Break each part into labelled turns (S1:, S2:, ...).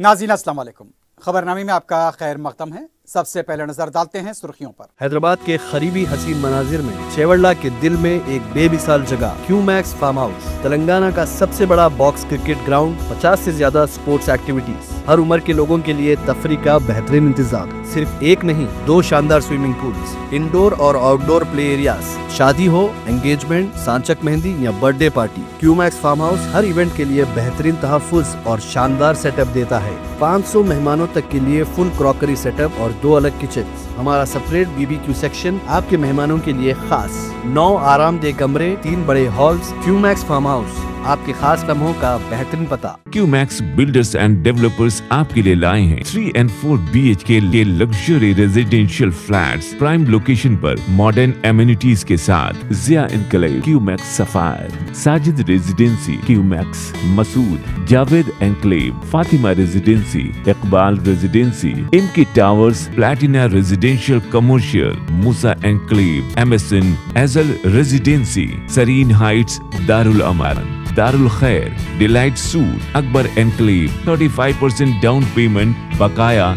S1: नाज़रीन अस्सलाम वालेकुम। खबरनामे में आपका खैर मक़दम है। सबसे पहले नजर डालते हैं सुर्खियों पर।
S2: हैदराबाद के करीबी हसीन मनाजिर में चेवल्ला के दिल में एक बेमिसाल जगह क्यूमैक्स फार्म हाउस, तेलंगाना का सबसे बड़ा बॉक्स क्रिकेट ग्राउंड, 50 से ज्यादा स्पोर्ट्स एक्टिविटीज, हर उम्र के लोगों के लिए तफरी का बेहतरीन इंतजाम। सिर्फ एक नहीं, 2 शानदार स्विमिंग पूल्स, इंडोर और आउटडोर प्ले एरियाज, शादी हो, एंगेजमेंट, सांचक मेहंदी या birthday party, Qmax Farm House हर इवेंट के लिए बेहतरीन तहफ़्फ़ुज़ और शानदार सेटअप देता है। 500 मेहमानों तक के लिए फुल क्रॉकरी सेटअप और 2 अलग किचन। हमारा सेपरेट BBQ सेक्शन आपके मेहमानों के लिए खास। 9 आरामदेह कमरे, 3 बड़े हॉल्स। क्यूमैक्स फार्म हाउस, आपके खास लम्हों का बेहतरीन पता।
S3: क्यूमैक्स बिल्डर्स एंड डेवलपर्स आपके लिए लाए हैं 3 and 4 BHK के luxury residential flats prime location पर मॉडर्न एमिनिटीज के साथ। Zia Enclave, Qmax Sapphire, Sajid Residency, Qmax Masood, Javed Enclave, Fatima Residency, Iqbal Residency, इनकी Towers, Platina residential commercial, Musa Enclave, MSN एजल Residency, Sareen Heights, Darul Amaran, Darul Khair, Delight Suite, Akbar Enclave, 35% down payment बकाया,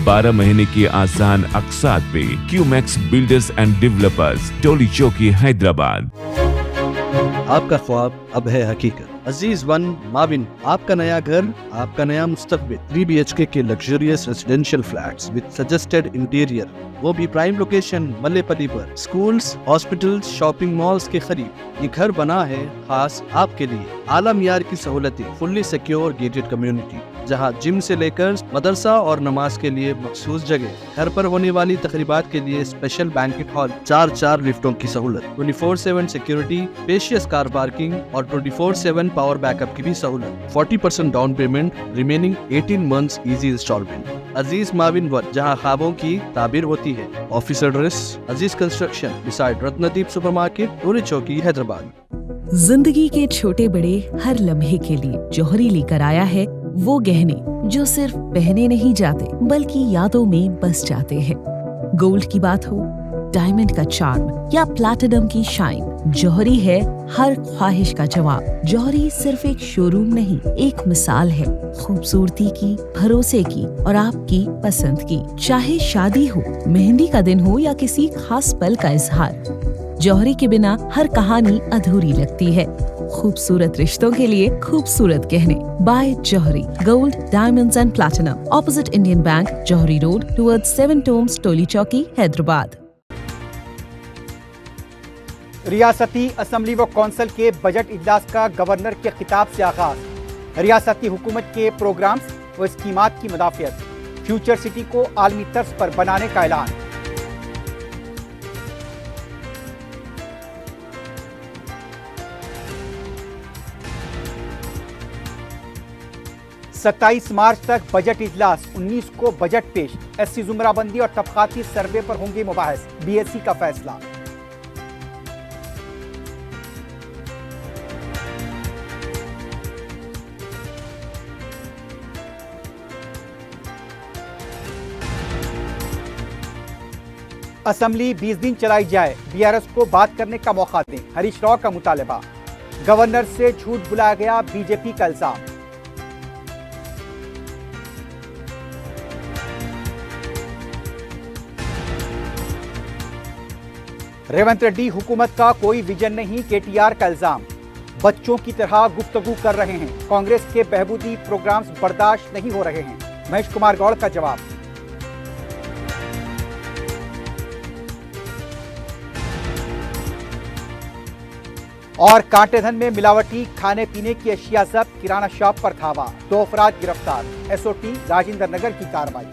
S3: 12 महीने की आसान अक़सात पे। Qmax Builders and Developers, Toli Chowki, Hyderabad.
S2: आपका ख्वाब अब है हकीकत। अजीज वन माविन, आपका नया घर, आपका नया मुस्तकबिल। 3 BHK के luxurious residential flats with suggested interior, वो भी प्राइम लोकेशन मल्लेपल्ली पर। स्कूल्स, हॉस्पिटल्स, शॉपिंग मॉल्स के करीब ये घर बना है खास आपके लिए। आला मियार की सहूलतें, फुल्ली सिक्योर गेटेड कम्युनिटी, जहां जिम से लेकर मदरसा और नमाज के लिए मखसूस जगह। घर पर होने वाली तकरीबात के लिए स्पेशल बैंकेट हॉल, 4 लिफ्टों की सहूलत, 24/7 सिक्योरिटी, स्पेशियस कार पार्किंग और 24/7 पावर बैकअप की भी सहूलत। 40% down payment, remaining 18 months easy instalment. Aziz माविन वन, जहां ख्वाबों की ताबीर होती है। Office address Aziz Construction beside Ratnadeep supermarket, Toli Chowki, Hyderabad.
S4: जिंदगी के छोटे बड़े हर लम्हे के लिए जौहरी लेकर आया है वो गहने जो सिर्फ पहने नहीं जाते बल्कि यादों में बस जाते हैं। गोल्ड की बात हो, डायमंड का चार्म या प्लैटिनम की शाइन, जौहरी है हर ख्वाहिश का जवाब। जौहरी सिर्फ एक शोरूम नहीं, एक मिसाल है खूबसूरती की, भरोसे की और आपकी पसंद की। चाहे शादी हो, मेहंदी का दिन हो या किसी खास पल का इजहार, जौहरी के बिना हर कहानी अधूरी लगती है। खूबसूरत रिश्तों के लिए खूबसूरत गहने by Jauhari, gold, diamonds and platinum, opposite Indian Bank, Jauhari road, towards 7 tombs, Toli Chowki, Hyderabad.
S1: रियासती असम्बली व कौंसिल के बजट इजलास का गवर्नर के खिताब से आगाज। रियासती हुकूमत के प्रोग्राम्स व स्कीमात की मुदाफियत, फ्यूचर सिटी को आलमी तर्ज पर बनाने का ऐलान। सत्ताईस मार्च तक बजट इजलास, 19 को बजट पेश। SC जुमराबंदी और तबकाती सर्वे पर होंगे मुबाहिस, BSc का फैसला। असम्बली 20 दिन चलाई जाए, BRS को बात करने का मौका दें, हरीश राव का मुतालबा। गवर्नर से झूठ बुलाया गया, BJP का इल्जाम। रेवंत रेड्डी, हुकूमत का कोई विजन नहीं, KTR का इल्जाम। बच्चों की तरह गुफ्तगू कर रहे हैं, कांग्रेस के बहबूदी प्रोग्राम्स बर्दाश्त नहीं हो रहे हैं, महेश कुमार गौड़ का जवाब। और कांटेधन में मिलावटी खाने पीने की अशिया जब्त, किराना शॉप पर धावा, 2 अफराद गिरफ्तार। SOT राजेंद्र नगर की कार्रवाई।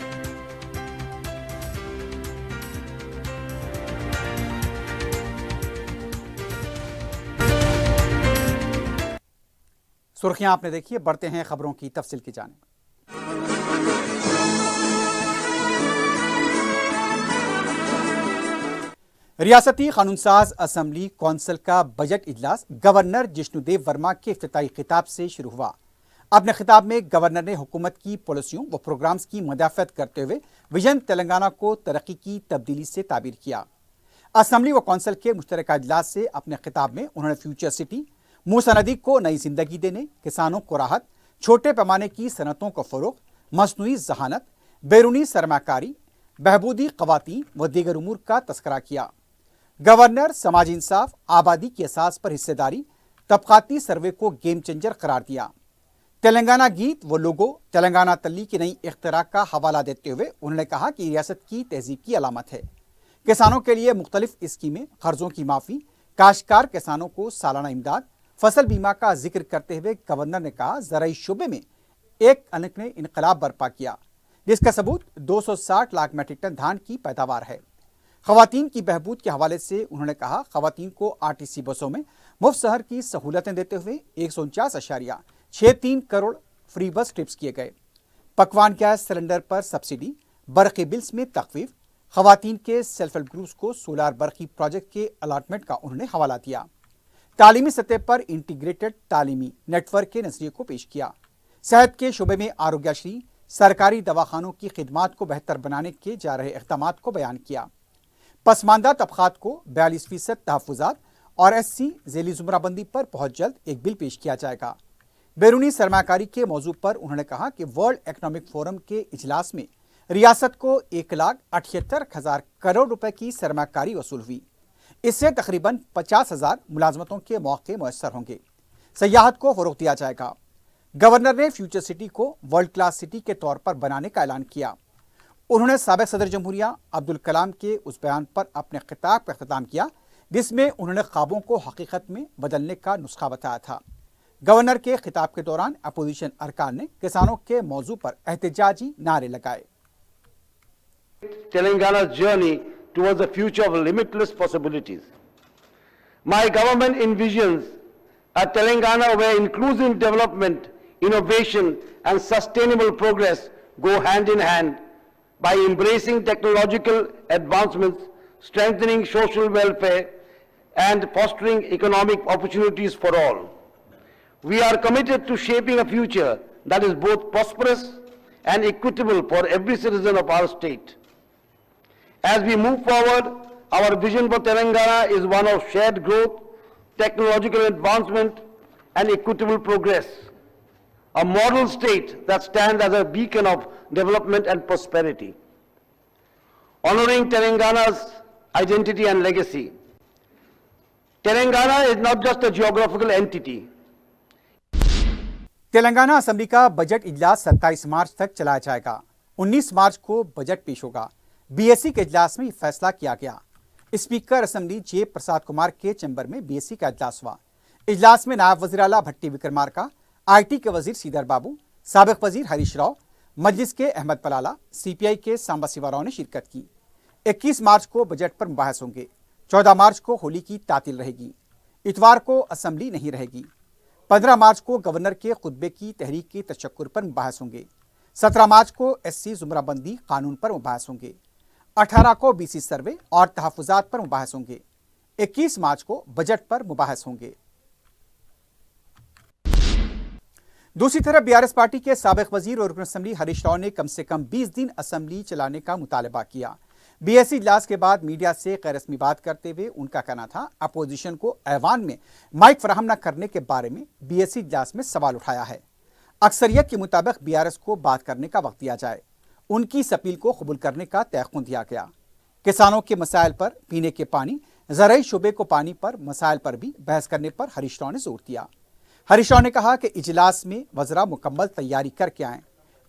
S1: सुर्खियां आपने देखी है, बढ़ते हैं खबरों की तफसील की जानिब। रियासती कानूनसाज असम्बली कौंसिल का बजट इजलास गवर्नर जिष्णुदेव वर्मा के इफ्तिताई खिताब से शुरू हुआ। अपने खिताब में गवर्नर ने हुकूमत की पॉलिसियों व प्रोग्राम्स की मदाफत करते हुए विजन तेलंगाना को तरक्की की तब्दीली से ताबीर किया। असम्बली व कौंसिल के मुश्तरका इजलास से अपने खिताब में उन्होंने फ्यूचर सिटी, मूसा नदी को नई जिंदगी देने, किसानों को राहत, छोटे पैमाने की सनतों को फरोग, मसनूई जहानत, बैरूनी सरमाकारी, बहबूदी ख़वातीन व दीगर उमूर का तस्करा किया। गवर्नर समाजी इंसाफ, आबादी की असास पर हिस्सेदारी, तबकाती सर्वे को गेम चेंजर करार दिया। तेलंगाना गीत व लोगो तेलंगाना तल्ली की नई इख्तिरा का हवाला देते हुए उन्होंने कहा कि रियासत की तहजीब की अलामत है। किसानों के लिए मुख्तलिफ स्कीमें, कर्जों की माफ़ी, काश्तकार किसानों को सालाना इमदाद, फसल बीमा का जिक्र करते हुए गवर्नर ने कहा ज़राई शोबे में एक अनोखा इनकलाब बर्पा किया, जिसका सबूत 260 लाख मैट्रिक टन धान की पैदावार है। ख़वातीन की बहबूद के हवाले से उन्होंने कहा ख़वातीन को आरटीसी बसों में मुफ्त सहर की सहूलतें देते हुए 149.63 करोड़ फ्री बस ट्रिप्स किए गए। पकवान गैस सिलेंडर पर सब्सिडी, बरक़ी बिल्स में तखफीफ, ख़वातीन के सेल्फ हेल्प ग्रुप्स को सोलार बरक़ी प्रोजेक्ट के अलाटमेंट का उन्होंने हवाला दिया। तालीमी सतह पर इंटीग्रेटेड तालीमी नेटवर्क के नजरिए को पेश किया। सेहत के शुबे में आरोग्यश्री, सरकारी दवाखानों की खिदमात को बेहतर बनाने के जा रहे इक़दामात को बयान किया। पसमानदा तबक़ात को 42% तहफ़्फ़ुज़ात और SC ज़ैली ज़ुमराबंदी पर बहुत जल्द एक बिल पेश किया जाएगा। बैरूनी सरमाकारी के मौजू पर उन्होंने कहा कि वर्ल्ड इकनॉमिक फोरम के इजलास में रियासत को 1,78,000 करोड़ रुपए की सरमाकारी वसूल हुई। इससे तकरीबन 50,000 मुलाजमतों के मौके मुयस्सर होंगे। सयाहत को फ़रोग़ दिया जाएगा। गवर्नर ने फ्यूचर सिटी को वर्ल्ड क्लास सिटी के तौर पर बनाने का ऐलान किया। उन्होंने साबिक़ सदर जमहूरिया अब्दुल कलाम के उस बयान पर अपने खिताब का अख्तिताम किया जिसमें उन्होंने ख्वाबों को हकीकत में बदलने का नुस्खा बताया था। गवर्नर के खिताब के दौरान अपोजिशन अरकान ने किसानों के मौजू पर एहतजाजी नारे लगाए।
S5: Telangana's journey towards a future of limitless possibilities. My government envisions a Telangana where inclusive development, innovation and sustainable progress go hand in hand by embracing technological advancements, strengthening social welfare and fostering economic opportunities for all. We are committed to shaping a future that is both prosperous and equitable for every citizen of our state. As we move forward, our vision for Telangana is one of shared growth, technological advancement and equitable progress, a model state that stands as a beacon of development and prosperity. Honoring Telangana's identity and legacy. Telangana is not just a geographical entity.
S1: Telangana assembly का budget इजलास 27 मार्च तक चलाया जाएगा। 19 मार्च को budget पेश होगा। BSc के इजलास में यह फैसला किया गया। स्पीकर असेंबली जे प्रसाद कुमार के चैम्बर में BSc का इजलास हुआ। इजलास में नायब वज़ीर आला भट्टी विक्रमार्का, IT के वजीर सीदर बाबू, साबिक वजीर हरीश राव, मजलिस के अहमद पलाला, CPI के सांबा सिवा राव ने शिरकत की। 21 मार्च को बजट पर मुबाहस होंगे। 14 मार्च को होली की तातील रहेगी। इतवार को असेंबली नहीं रहेगी। 15 मार्च को गवर्नर के खुतबे की तहरीक की तशक्कुर पर मुबाहस होंगे। 17 मार्च को SC ज़ुमराबंदी कानून पर मुबाहस होंगे। 18 को BC सर्वे और तहफ़्फ़ुज़ात पर मुबाहस होंगे। 21 मार्च को बजट पर मुबाहस होंगे। दूसरी तरफ BRS पार्टी के साबिक वजीर और रुकन असेंबली हरीश राव ने कम से कम 20 दिन असेंबली चलाने का मुतालबा किया। BSc इजलास के बाद मीडिया से गैर रस्मी बात करते हुए उनका कहना था अपोजिशन को ऐवान में माइक फराहम न करने के बारे में BSc इजलास में सवाल उठाया है। अक्सरियत के मुताबिक BRS को बात करने का वक्त दिया जाए। उनकी इस अपील को कबूल करने का तयक़ुन दिया गया। किसानों के मसाइल पर, पीने के पानी, ज़राई शुबे को पानी पर मसाइल पर भी बहस करने पर हरीश राव ने जोर दिया। हरीश राव ने कहा कि इजलास में वज़रा मुकम्मल तैयारी करके आएँ।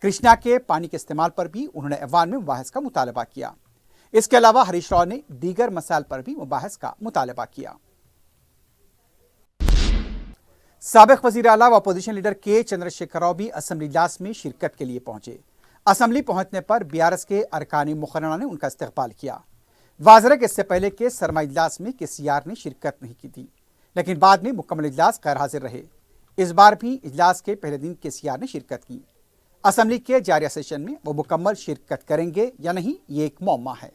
S1: कृष्णा के पानी के इस्तेमाल पर भी उन्होंने ऐवान में मुबाहस का मुतालबा किया। इसके अलावा हरीश राव ने दीगर मसाइल पर भी मुबाहस का मुतालबा किया। साबिक वज़ीर आला व अपोजिशन लीडर के चंद्रशेखर राव भी असेंबली इजलास में शिरकत के लिए पहुंचे। असेंबली पहुंचने पर BRS के अरकानी मुखर्ररा ने उनका इस्तकबाल किया। वाज़ेह है कि इससे पहले के सरमाई इजलास में KCR ने शिरकत नहीं की थी, लेकिन बाद में मुकम्मल इजलास गैर हाजिर रहे। इस बार भी इजलास के पहले दिन KCR ने शिरकत की। असेंबली के जारी सेशन में वो मुकम्मल शिरकत करेंगे या नहीं, ये एक मुअम्मा है।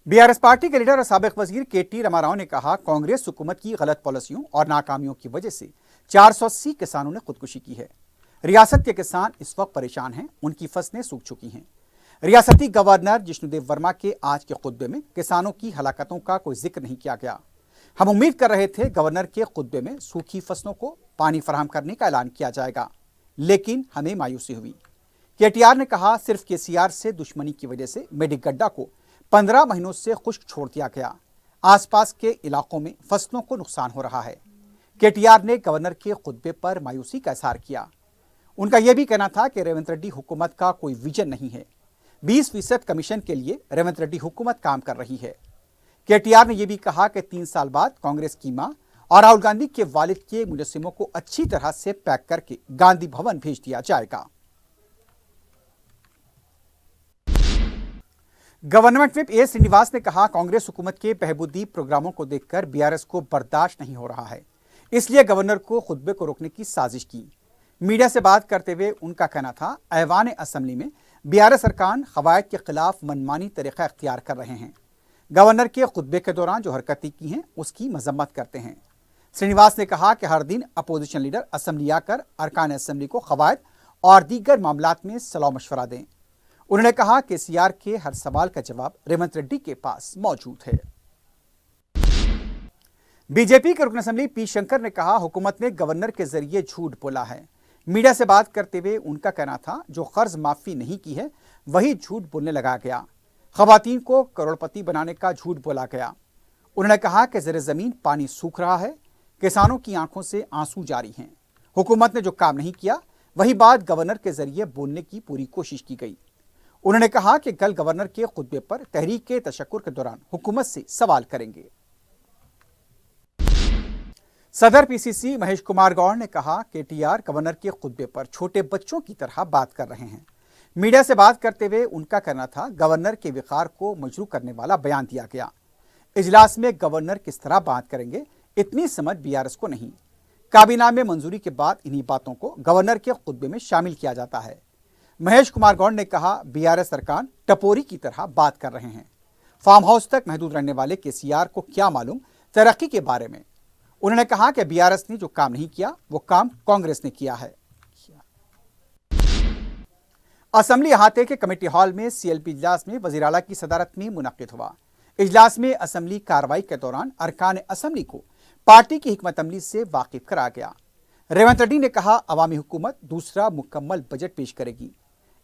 S1: BRS पार्टी के लीडर और साबिक वजीर KT रामाराव ने कहा कांग्रेस हुकूमत की गलत पॉलिसियों और नाकामियों की वजह से 480 किसानों ने खुदकुशी की है। रियासत के किसान इस वक्त परेशान हैं, उनकी फसलें सूख चुकी हैं। रियासती गवर्नर जिष्णुदेव वर्मा के आज के खुतबे में किसानों की हलाकतों का कोई जिक्र नहीं किया गया। हम उम्मीद कर रहे थे गवर्नर के खुतबे में सूखी फसलों को पानी फराहम करने का ऐलान किया जाएगा, लेकिन हमें मायूसी हुई। केटीआर ने कहा सिर्फ केसीआर से दुश्मनी की वजह से मेडिगड्डा को 15 महीनों से खुश्क छोड़ दिया गया। आसपास के इलाकों में फसलों को नुकसान हो रहा है। केटीआर ने गवर्नर के खुतबे पर मायूसी का इजहार किया। उनका यह भी कहना था कि रेवंत रेड्डी हुकूमत का कोई विजन नहीं है। 20% कमीशन के लिए रेवंत रेड्डी हुकूमत काम कर रही है। केटीआर ने यह भी कहा कि 3 साल बाद कांग्रेस की मां और राहुल गांधी के वालिद के मुजस्सिमों को अच्छी तरह से पैक करके गांधी भवन भेज दिया जाएगा। गवर्नमेंट व्हिप ए श्रीनिवास ने कहा कांग्रेस हुकूमत के बहबूदी प्रोग्रामों को देखकर बीआरएस को बर्दाश्त नहीं हो रहा है, इसलिए गवर्नर को खुतबे को रोकने की साजिश की। मीडिया से बात करते हुए उनका कहना था ऐवान असम्बली में बीआरएस अरकान खवायद के खिलाफ मनमानी तरीका इख्तियार कर रहे हैं। गवर्नर के खुतबे के दौरान जो हरकतें की हैं उसकी मजम्मत करते हैं। श्रीनिवास ने कहा कि हर दिन अपोजिशन लीडर असम्बली आकर अरकान असम्बली को खवायद और दीगर मामलात में सलाह मशवरा दें। उन्होंने कहा कि केसीआर के हर सवाल का जवाब रेवंत रेड्डी के पास मौजूद है। बीजेपी के रुकन असम्बली पी शंकर ने कहा हुकूमत ने गवर्नर के जरिए झूठ बोला है। मीडिया से बात करते हुए उनका कहना था जो कर्ज माफी नहीं की है वही झूठ बोलने लगा गया। खवातीन को करोड़पति बनाने का झूठ बोला गया। उन्होंने कहा कि ज़ेरे ज़मीन पानी सूख रहा है, किसानों की आंखों से आंसू जारी हैं। हुकूमत ने जो काम नहीं किया वही बात गवर्नर के जरिए बोलने की पूरी कोशिश की गई। उन्होंने कहा कि कल गवर्नर के खुतबे पर तहरीक तशक्कुर के दौरान हुकूमत से सवाल करेंगे। सदर पीसीसी महेश कुमार गौड़ ने कहा केटीआर गवर्नर के खुतबे पर छोटे बच्चों की तरह बात कर रहे हैं। मीडिया से बात करते हुए उनका कहना था गवर्नर के विकार को मजरू करने वाला बयान दिया गया। इजलास में गवर्नर किस तरह बात करेंगे इतनी समझ बीआरएस को नहीं। काबीना में मंजूरी के बाद इन्हीं बातों को गवर्नर के खुतबे में शामिल किया जाता है। महेश कुमार गौड़ ने कहा बीआरएस अरकान टपोरी की तरह बात कर रहे हैं। फार्म हाउस तक महदूद रहने वाले केसीआर को क्या मालूम तरक्की के बारे में। उन्होंने कहा कि बीआरएस ने जो काम नहीं किया वो काम कांग्रेस ने किया है। असेंबली अहाते के कमेटी हॉल में सीएलपी इजलास में वजीर आला की सदारत में मुनक्किद हुआ। इजलास में असेंबली कार्रवाई के दौरान अरकान असेंबली को पार्टी की हिकमत अमली से वाकिफ कराया गया। रेवंत रेड्डी ने कहा अवामी हुकूमत दूसरा मुकम्मल बजट पेश करेगी।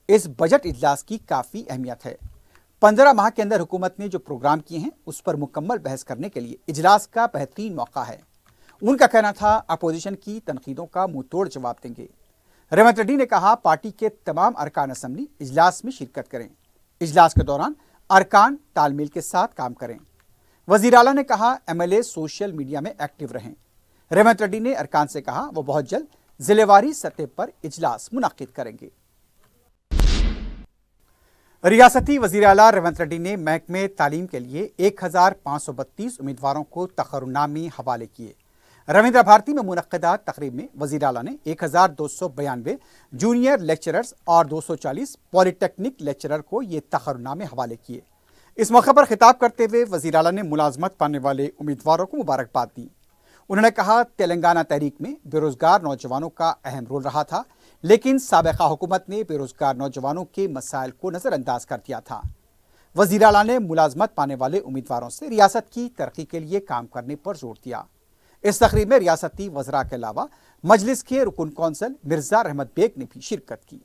S1: इस बजट इजलास की काफी अहमियत है। 15 माह के अंदर हुकूमत ने जो प्रोग्राम किए हैं उस पर मुकम्मल बहस करने के लिए इजलास का बेहतरीन मौका है। उनका कहना था अपोजिशन की तनकीदों का मुंह तोड़ जवाब देंगे। रेवंत रेड्डी ने कहा पार्टी के तमाम अरकान असेंबली इजलास में शिरकत करें। इजलास के दौरान अरकान तालमेल के साथ काम करें। वजीर आला ने कहा एमएलए सोशल मीडिया में एक्टिव रहें। रेवंत रेड्डी ने अरकान से कहा वो बहुत जल्द जिलेवारी सतह पर इजलास मुनक्किद करेंगे। रियासती वजीर आला रेवंत रेड्डी ने महकमे तालीम के लिए 1532 उम्मीदवारों को तकर्रुनामे हवाले किए। रविंद्र भारती में मुनक्किदा तकरीब में वजीर आला ने 1292 जूनियर लेक्चरर्स और 240 पॉलिटेक्निक लेक्चरर को ये तकर्रुनामे हवाले किए। इस मौके पर खिताब करते हुए वजीर आला ने मुलाजमत पाने वाले उम्मीदवारों को मुबारकबाद दी। उन्होंने कहा तेलंगाना तहरीक में बेरोजगार नौजवानों का अहम रोल रहा था, लेकिन साबिका हुकूमत ने बेरोजगार नौजवानों के मसाइल को नजरअंदाज कर दिया था। वजीर आला ने मुलाजमत पाने वाले उम्मीदवारों से रियासत की तरक्की के लिए काम करने पर जोर दिया। इस तकरीब में रियासती वज़रा के अलावा मजलिस के रुकन कौंसल मिर्जा रहमत बेग ने भी शिरकत की।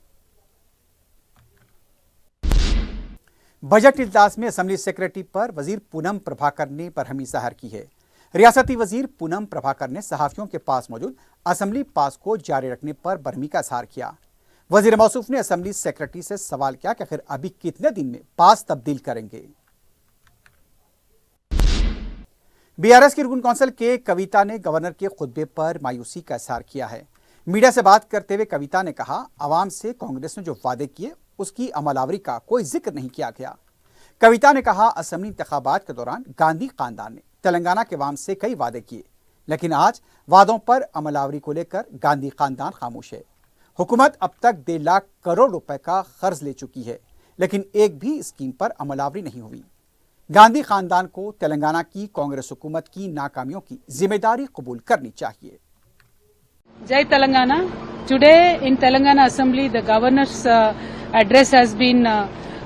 S1: बजट इजलास में असेंबली सेक्रेटरी पर वजीर पूनम प्रभाकर ने बरहमी जाहिर की है। रियासती वजीर पूनम प्रभाकर ने सहाफियों के पास मौजूद असेंबली पास को जारी रखने पर बरहमी का इजहार किया। वजीर मौसूफ ने असेंबली सेक्रेटरी से सवाल किया कि आखिर अभी कितने दिन में पास तब्दील करेंगे। बीआरएस की रुकन कौंसिल के कविता ने गवर्नर के खुतबे पर मायूसी का इजहार किया है। मीडिया से बात करते हुए कविता ने कहा अवाम से कांग्रेस ने जो वादे किए उसकी अमलावरी का कोई जिक्र नहीं किया गया। कविता ने कहा असेंबली इंतखाबात के दौरान गांधी खानदान ने तेलंगाना के अवाम से कई वादे किए, लेकिन आज वादों पर अमलावरी को लेकर गांधी खानदान खामोश है। हुकूमत अब तक 1.5 लाख करोड़ रुपए का कर्ज ले चुकी है, लेकिन एक भी स्कीम पर अमलावरी नहीं हुई। गांधी खानदान को तेलंगाना की कांग्रेस हुकूमत की नाकामियों की जिम्मेदारी कबूल करनी चाहिए।
S6: Jai Telangana. Today in Telangana Assembly, the Governor's address has been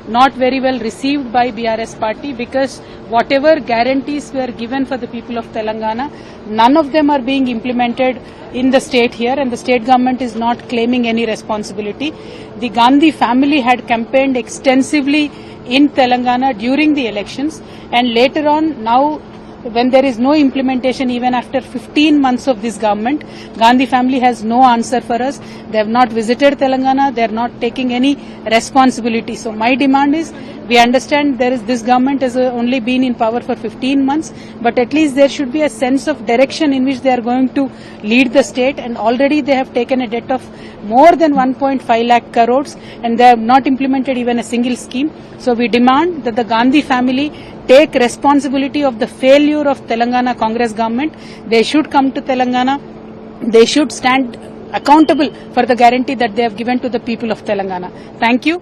S6: not very well received by BRS party, because whatever guarantees were given for the people of Telangana, none of them are being implemented in the state here, and the state government is not claiming any responsibility. The Gandhi family had campaigned extensively in Telangana during the elections, and later on, now when there is no implementation even after 15 months of this government, Gandhi family has no answer for us. They have not visited Telangana, they are not taking any responsibility. So my demand is, we understand this government has only been in power for 15 months, but at least there should be a sense of direction in which they are going to lead the state, and already they have taken a debt of more than 1.5 lakh crores and they have not implemented even a single scheme. So we demand that the Gandhi family take responsibility of the failure of Telangana Congress government. They should come to Telangana. They should stand accountable for the guarantee that they have given to the people of Telangana. Thank you.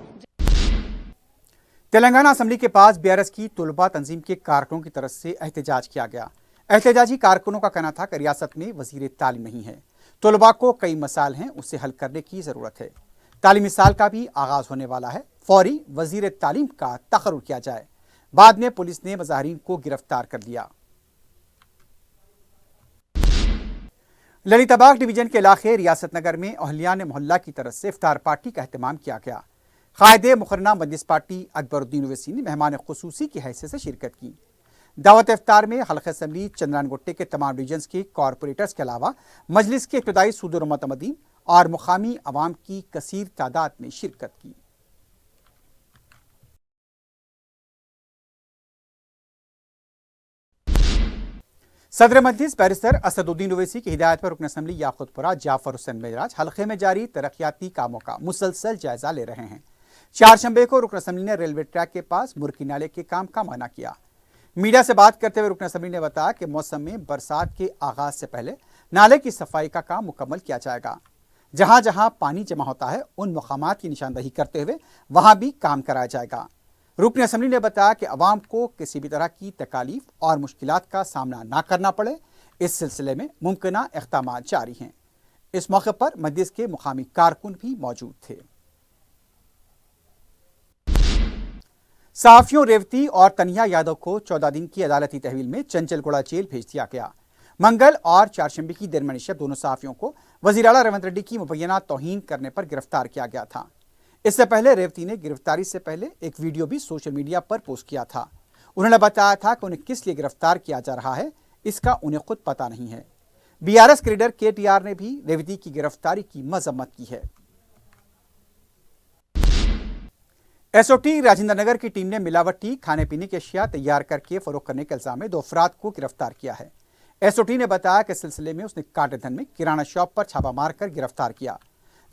S1: Telangana assembly के पास BRS की तुलबा तंजीम के कारकुनों की तरफ से एहतजाज किया गया। एहतजाजी कारकुनों का कहना था कि रियासत में वजीर तालीम नहीं है, तुलबा को कई मसाइल हैं, उसे हल करने की ज़रूरत है। तालीमी साल का भी आगाज़ होने वाला है, फौरी वजीर तालीम का तकर्रुर किया जाए। बाद में पुलिस ने मुजाहिरीन को गिरफ्तार कर लिया। ललिताबाग डिवीजन के इलाके रियासत नगर में अहलियान मोहल्ला की तरफ से इफ्तार पार्टी का एहतमाम किया गया। कायदे मुकर्रना मजलिस पार्टी अकबरुद्दीन ओवैसी ने मेहमान खुसूसी की हैसियत से शिरकत की। दावत इफ्तार में हल्का असम्बली चंद्रानगुट्टे के तमाम डिवीजन के कॉरपोरेटर्स के अलावा मजलिस के इब्तदाई सूदर मुतमदीन और मुकामी अवाम की कसीर तादाद में शिरकत की। सदर मजलिस बैरिस्टर असदुद्दीन ओवैसी की हिदायत पर रुकन असम्बली याकूतपुरा जाफर हुसैन मेराज हल्के में जारी तरक्याती कामों का मुसलसल जायजा ले रहे हैं। चारशंबे को रुकन असम्बली ने रेलवे ट्रैक के पास मुर्की नाले के काम का मायना किया। मीडिया से बात करते हुए रुकन असम्बली ने बताया कि मौसम में बरसात के आगाज से पहले नाले की सफाई का काम मुकम्मल किया जाएगा। जहां जहां पानी जमा होता है उन मकामात की निशानदही करते हुए वहां भी काम कराया जाएगा। रुकन असम्बली ने बताया कि अवाम को किसी भी तरह की तकालीफ और मुश्किलात का सामना ना करना पड़े, इस सिलसिले में मुमकिना इक़दाम जारी हैं। इस मौके पर मजलिस के मुकामी कारकुन भी मौजूद थे। सहाफियों रेवती और तनिया यादव को 14 दिन की अदालती तहवील में चंचलगुड़ा जेल भेज दिया गया। मंगल और चारशंबे की दरमियानी शब दोनों सहाफियों को वज़ीर आला रेवंत रेड्डी की मुबैना तौहीन करने पर गिरफ्तार किया गया था। इससे पहले रेवती ने गिरफ्तारी से पहले एक वीडियो भी सोशल मीडिया पर पोस्ट किया था। उन्होंने बताया था कि उन्हें किस लिए गिरफ्तार किया जा रहा है, इसका उन्हें खुद पता नहीं है। बीआरएस के लीडर केटीआर ने भी रेवती की गिरफ्तारी की मजम्मत की है। एसओटी राजेंद्र नगर की टीम ने मिलावटी खाने पीने की अशिया तैयार करके फरोख्त करने के इल्जाम में 2 अफराद को गिरफ्तार किया है। एसओटी ने बताया कि इस सिलसिले में उसने काटेधन में किराना शॉप पर छापा मारकर गिरफ्तार किया।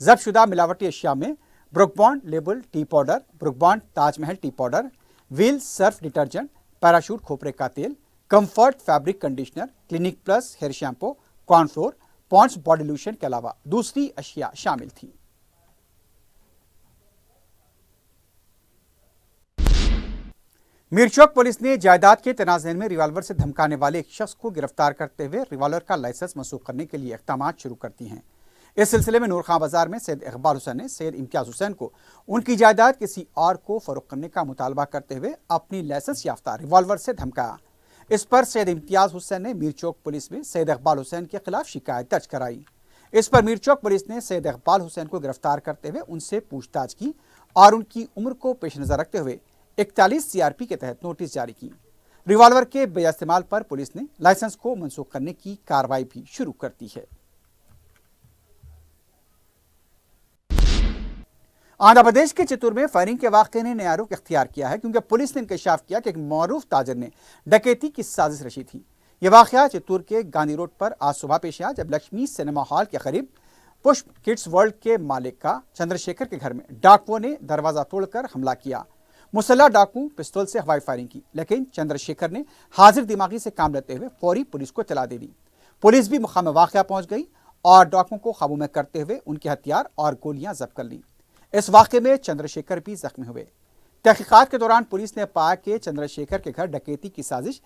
S1: जब्त शुदा मिलावटी अशिया में Brooke Bond label tea powder, Brooke Bond Taj Mahal tea powder, Wheel Surf detergent, Parachute खोपरे का तेल, Comfort fabric conditioner, Clinic Plus hair shampoo, cornflour, Pond's body lotion के अलावा दूसरी अशिया शामिल थी। मीरचौक पुलिस ने जायदाद के तनाज़े में रिवाल्वर से धमकाने वाले एक शख्स को गिरफ्तार करते हुए रिवाल्वर का लाइसेंस मंसूख करने के लिए इक़दाम शुरू कर दिए हैं। इस सिलसिले में नूर खां बाजार में सैयद इकबाल हुसैन ने सैयद इम्तियाज हुसैन को उनकी जायदाद किसी और को फरोख्त करने का मुतालबा करते हुए अपनी लाइसेंस याफ्ता रिवाल्वर से धमकाया। इस पर सैयद इम्तियाज हुसैन ने मीरचौक पुलिस में सैयद इकबाल हुसैन के खिलाफ शिकायत दर्ज कराई। इस पर मीरचौक पुलिस ने सैयद इकबाल हुसैन को गिरफ्तार करते हुए उनसे पूछताछ की और उनकी उम्र को पेश नज़र रखते हुए 41 सीआरपी के तहत नोटिस जारी की। रिवाल्वर के बेजा इस्तेमाल पर पुलिस ने लाइसेंस को मनसूख करने की कार्रवाई भी शुरू कर दी है। आंध्र प्रदेश के चित्तूर में फायरिंग के वाक़े ने नया रुख इख्तियार किया है, क्योंकि पुलिस ने इंकशाफ किया कि एक मरूफ ताजर ने डकैती की साजिश रची थी। यह वाक़या चित्तूर के गांधी रोड पर आज सुबह पेश आया, जब लक्ष्मी सिनेमा हॉल के करीब पुष्प किड्स वर्ल्ड के मालिक का चंद्रशेखर के घर में डाकुओं ने दरवाजा तोड़कर हमला किया। मुसल्ला डाकू पिस्तौल से हवाई फायरिंग की, लेकिन चंद्रशेखर ने हाजिर दिमागी से काम लेते हुए फौरी पुलिस को इत्तला दे दी। पुलिस भी मुकाम वाक़या पहुंच गई और डाकुओं को काबू में करते हुए उनके हथियार और गोलियां जब्त कर लीं। इस वाक़े में चंद्रशेखर भी जख्मी हुए। तहकीकात के दौरान पुलिस ने पाया कि चंद्रशेखर के घर डकैती की साजिश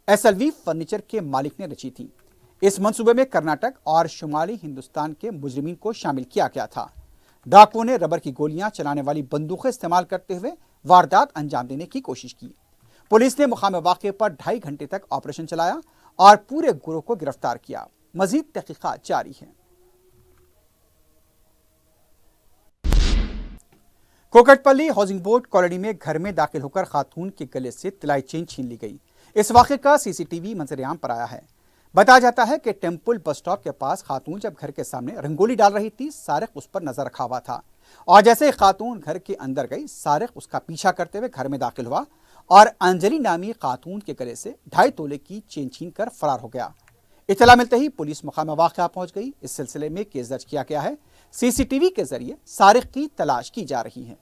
S1: SLV फर्नीचर के मालिक ने रची थी। इस मंसूबे में कर्नाटक और शुमाली हिंदुस्तान के मुजरिमीन को शामिल किया गया था। डाकुओं ने रबर की गोलियां चलाने वाली बंदूकें इस्तेमाल करते हुए वारदात अंजाम देने की कोशिश की। पुलिस ने मुकाम वाक़े पर 2.5 घंटे तक ऑपरेशन चलाया और पूरे गिरोह को गिरफ्तार किया। मजीद तहकीकात जारी हैं। कोकटपल्ली हाउसिंग बोर्ड कॉलोनी में घर में दाखिल होकर खातून के गले से तिलाई चेन छीन ली गई। इस वाक़े का सीसीटीवी मंजर-ए-आम पर आया है। बताया जाता है कि टेम्पल बस स्टॉप के पास खातून जब घर के सामने रंगोली डाल रही थी, सारिक उस पर नजर रखा हुआ था और जैसे ही खातून घर के अंदर गई, सारिक उसका पीछा करते हुए घर में दाखिल हुआ और अंजलि नामी खातून के गले से 2.5 तोले की चेन छीन कर फरार हो गया। इत्तला मिलते ही पुलिस मुकाम वाक़या पहुंच गई। इस सिलसिले में केस दर्ज किया गया है। सीसीटीवी के जरिए सारिक की तलाश की जा रही है।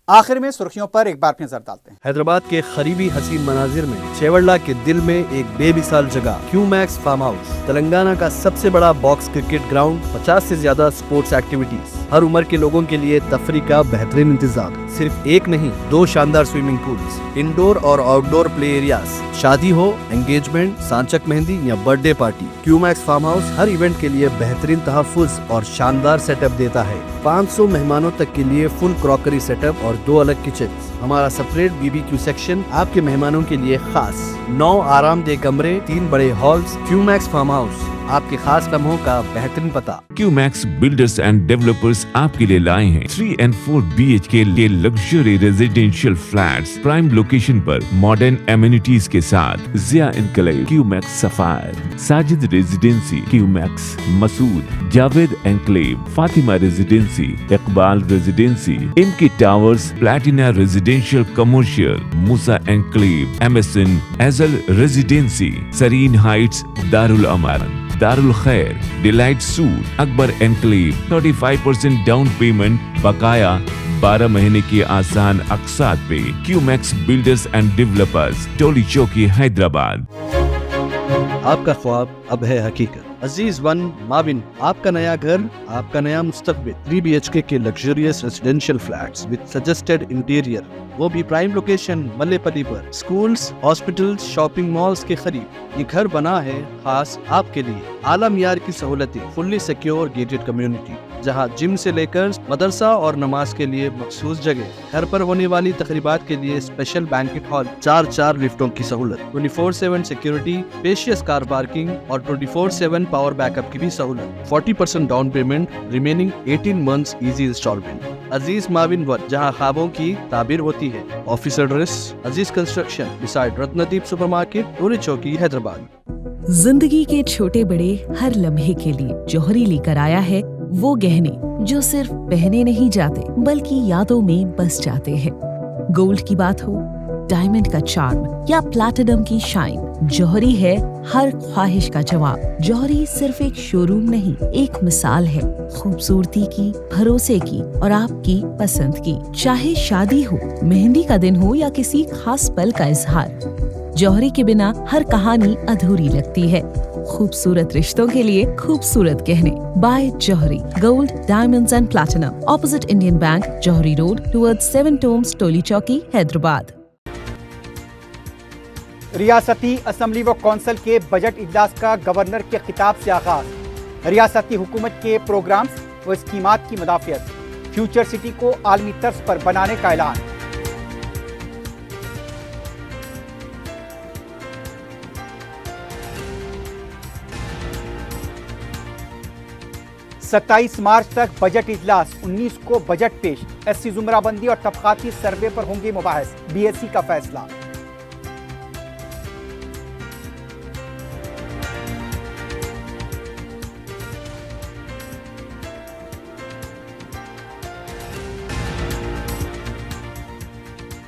S1: आखिर में सुर्खियों पर एक बार नजर डालते हैं।
S2: हैदराबाद के करीबी हसीन मनाजिर में चेवड़ला के दिल में एक बेमिसाल जगह क्यूमैक्स फार्म हाउस, तेलंगाना का सबसे बड़ा बॉक्स क्रिकेट ग्राउंड, 50 से ज्यादा स्पोर्ट्स एक्टिविटीज, हर उम्र के लोगों के लिए तफरी का बेहतरीन इंतजाम। सिर्फ एक नहीं, 2 शानदार स्विमिंग पूल्स, इंडोर और आउटडोर प्ले एरियाज, शादी हो, एंगेजमेंट, सांचक मेहंदी या birthday party, Qmax Farm House हर इवेंट के लिए बेहतरीन तहफ्फुज़ और शानदार सेटअप देता है। 500 मेहमानों तक के लिए फुल क्रॉकरी सेटअप और 2 अलग किचन। हमारा सेपरेट BBQ सेक्शन आपके मेहमानों के लिए खास। 9 आरामदेह कमरे, 3 बड़े हॉल्स। क्यूमैक्स फार्म हाउस, आपके खास लम्हों का बेहतरीन पता।
S3: क्यूमैक्स बिल्डर्स एंड डेवलपर्स आपके लिए लाए हैं 3 and 4 BHK के luxury residential flats prime location पर मॉडर्न एमिनिटीज के साथ। Zia Enclave, Qmax Sapphire, Sajid Residency, Qmax Masood, Javed Enclave, Fatima Residency, Iqbal Residency, इनकी Towers, Platina residential commercial, Musa Enclave, MSN एजल Residency, Sareen Heights, Darul Aman, Darul Khair, Delight Suite, Akbar Enclave, 35% down payment, बकाया 12 महीने की आसान अक़सात पे। Qmax Builders and Developers, Toli Chowki, Hyderabad.
S2: आपका ख्वाब अब है हकीकत। अजीज वन माविन, आपका नया घर, आपका नया मुस्तकबिल। 3 BHK के luxurious residential flats with suggested interior, वो भी प्राइम लोकेशन मल्लेपल्ली पर। स्कूल्स, हॉस्पिटल्स, शॉपिंग मॉल्स के करीब ये घर बना है खास आपके लिए। आला मियार की सहूलतें, फुल्ली सिक्योर गेटेड कम्युनिटी, जहां जिम से लेकर मदरसा और नमाज के लिए मखसूस जगह। घर पर होने वाली तकरीबात के लिए स्पेशल बैंकेट हॉल, 4 लिफ्टों की सहूलत, 24/7 सिक्योरिटी, स्पेशियस कार पार्किंग और 24/7 पावर बैकअप की भी सहूलत। 40% down payment, remaining 18 months easy instalment. Aziz माविन वन, जहां ख्वाबों की ताबीर होती है। Office address Aziz Construction beside Ratnadeep supermarket, Toli Chowki, Hyderabad.
S4: जिंदगी के छोटे बड़े हर लम्हे के लिए जौहरी लेकर आया है वो गहने जो सिर्फ पहने नहीं जाते बल्कि यादों में बस जाते हैं। गोल्ड की बात हो, डायमंड का चार्म या प्लैटिनम की शाइन, जौहरी है हर ख्वाहिश का जवाब। जौहरी सिर्फ एक शोरूम नहीं, एक मिसाल है खूबसूरती की, भरोसे की और आपकी पसंद की। चाहे शादी हो, मेहंदी का दिन हो या किसी खास पल का इजहार, जौहरी के बिना हर कहानी अधूरी लगती है। खूबसूरत रिश्तों के लिए खूबसूरत गहने by Jauhari, gold, diamonds and platinum, opposite Indian Bank, Jauhari road, towards 7 tombs, Toli Chowki, Hyderabad.
S1: रियासती असम्बली व कौंसिल के बजट इजलास का गवर्नर के खिताब से आगाज। रियासती हुकूमत के प्रोग्राम्स व स्कीमात की मदाफियत, फ्यूचर सिटी को आलमी तर्ज पर बनाने का ऐलान। 27 मार्च तक बजट इजलास, 19 को बजट पेश। SC जुमराबंदी और तबकाती सर्वे पर होंगे मुबाहिस, BSc का फैसला।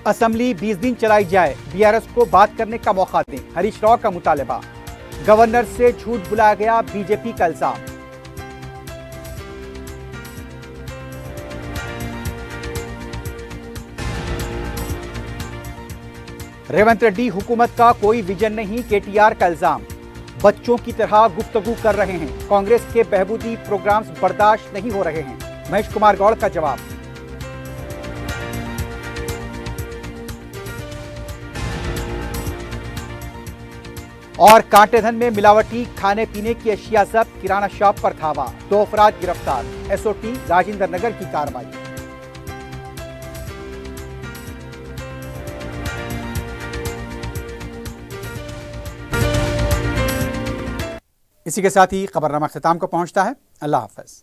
S1: असम्बली 20 दिन चलाई जाए, BRS को बात करने का मौका दें, हरीश राव का मुतालबा। गवर्नर से झूठ बुलाया गया, BJP का इल्जाम। रेवंत रेड्डी हुकूमत का कोई विजन नहीं, KTR का इल्जाम। बच्चों की तरह गुफ्तगू कर रहे हैं, कांग्रेस के बहबूदी प्रोग्राम्स बर्दाश्त नहीं हो रहे हैं, महेश कुमार गौड़ का जवाब। और कांटेधन में मिलावटी खाने पीने की अशिया जब्त, किराना शॉप पर धावा, 2 अफराद गिरफ्तार। SOT राजेंद्र नगर की कार्रवाई। اسی کے ساتھ ہی خبرنامہ اختتام کو پہنچتا ہے۔ اللہ حافظ۔